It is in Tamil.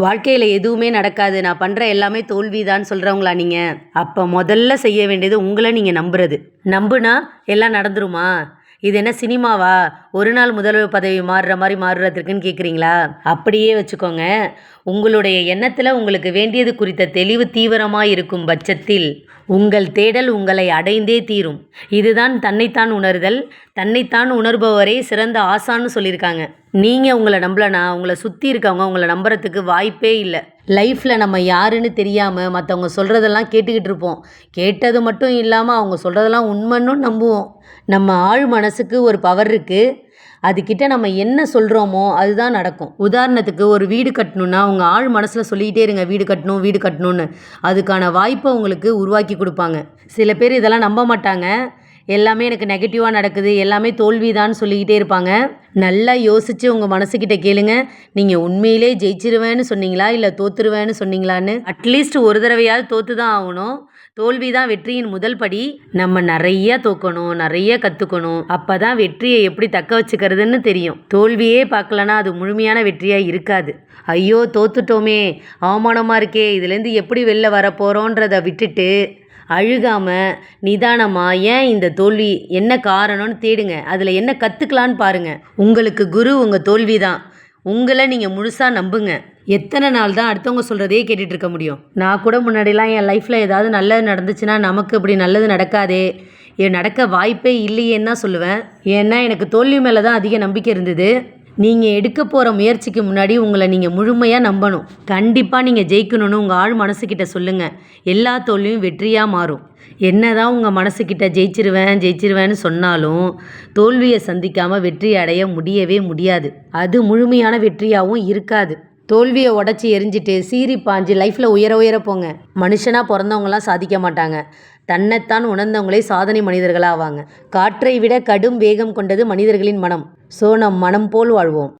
வாழ்க்கையில் எதுவுமே நடக்காது, நான் பண்ணுற எல்லாமே தோல்விதான்னு சொல்கிறவங்களா நீங்கள்? அப்போ முதல்ல செய்ய வேண்டியது உங்களை நீங்கள் நம்புறது. நம்புனா எல்லாம் நடந்துருமா? இது என்ன சினிமாவா? ஒரு நாள் முதல்வர் பதவி மாறுற மாதிரி மாறுறதுக்குன்னு கேட்குறீங்களா? அப்படியே வச்சுக்கோங்க. உங்களுடைய எண்ணத்தில் உங்களுக்கு வேண்டியது குறித்த தெளிவு தீவிரமாக இருக்கும் பட்சத்தில் உங்கள் தேடல் உங்களை அடைந்தே தீரும். இதுதான் தன்னைத்தான் உணர்தல். தன்னைத்தான் உணர்பவரே சிறந்த ஆசான்னு சொல்லியிருக்காங்க. நீங்கள் உங்களை நம்பலனா உங்களை சுற்றி இருக்கவங்க உங்களை நம்புறதுக்கு வாய்ப்பே இல்லை. லைஃப்பில் நம்ம யாருன்னு தெரியாமல் மற்றவங்க சொல்கிறதெல்லாம் கேட்டுக்கிட்டு இருப்போம். கேட்டது மட்டும் இல்லாமல் அவங்க சொல்கிறதெல்லாம் உண்மைன்னு நம்புவோம். நம்ம ஆழ் மனசுக்கு ஒரு பவர் இருக்குது. அதுக்கிட்ட நம்ம என்ன சொல்கிறோமோ அதுதான் நடக்கும். உதாரணத்துக்கு ஒரு வீடு கட்டணுன்னா உங்கள் ஆழ் மனசில் சொல்லிக்கிட்டே இருங்க, வீடு கட்டணும் வீடு கட்டணும்னு. அதுக்கான வாய்ப்பை உங்களுக்கு உருவாக்கி கொடுப்பாங்க. சில பேர் இதெல்லாம் நம்ப மாட்டாங்க. எல்லாமே எனக்கு நெகட்டிவாக நடக்குது, எல்லாமே தோல்விதான்னு சொல்லிக்கிட்டே இருப்பாங்க. நல்லா யோசித்து உங்கள் மனசுக்கிட்ட கேளுங்க, நீங்கள் உண்மையிலே ஜெயிச்சிருவேன்னு சொன்னீங்களா இல்லை தோற்றுருவேன்னு சொன்னீங்களான்னு. அட்லீஸ்ட் ஒரு தடவையாவது தோற்று தான் ஆகணும். தோல்வி தான் வெற்றியின் முதல் படி. நம்ம நிறைய தோக்கணும், நிறைய கற்றுக்கணும். அப்போ தான் வெற்றியை எப்படி தக்க வச்சுக்கிறதுன்னு தெரியும். தோல்வியே பார்க்கலன்னா அது முழுமையான வெற்றியாக இருக்காது. ஐயோ தோத்துட்டோமே, அவமானமாக இருக்கே, இதுலேருந்து எப்படி வெளில வர போகிறோன்றதை விட்டுட்டு அழுகாமல் நிதானமாக ஏன் இந்த தோல்வி என்ன காரணம்னு தேடுங்க. அதில் என்ன கற்றுக்கலான்னு பாருங்கள். உங்களுக்கு குரு உங்கள் தோல்வி தான். உங்களை நீங்கள் முழுசாக நம்புங்க. எத்தனை நாள் தான் அடுத்தவங்க சொல்கிறதே கேட்டுட்டு இருக்க முடியும்? நான் கூட முன்னாடிலாம் என் லைஃப்பில் ஏதாவது நல்லது நடந்துச்சுன்னா நமக்கு இப்படி நல்லது நடக்காதே, நடக்க வாய்ப்பே இல்லையேன்னு தான் சொல்லுவேன். ஏன்னா எனக்கு தோல்வி மேலே தான் அதிக நம்பிக்கை இருந்தது. நீங்கள் எடுக்க போகிற முயற்சிக்கு முன்னாடி உங்களை நீங்கள் முழுமையாக நம்பணும். கண்டிப்பாக நீங்கள் ஜெயிக்கணும்னு உங்கள் ஆழ் மனசுக்கிட்ட சொல்லுங்கள். எல்லா தோல்வியும் வெற்றியாக மாறும். என்ன தான் உங்கள் மனசுக்கிட்ட ஜெயிச்சிருவேன்னு சொன்னாலும் தோல்வியை சந்திக்காமல் வெற்றி அடைய முடியவே முடியாது. அது முழுமையான வெற்றியாகவும் இருக்காது. தோல்வியை உடச்சி எரிஞ்சிட்டு சீறி பாஞ்சு லைஃப்பில் உயர போங்க. மனுஷனாக பிறந்தவங்களாம் சாதிக்க மாட்டாங்க. தன்னைத்தான் உணர்ந்தவங்களே சாதனை மனிதர்களாவாங்க. காற்றை விட கடும் வேகம் கொண்டது மனிதர்களின் மனம். ஸோ நம் மனம் போல் வாழ்வோம்.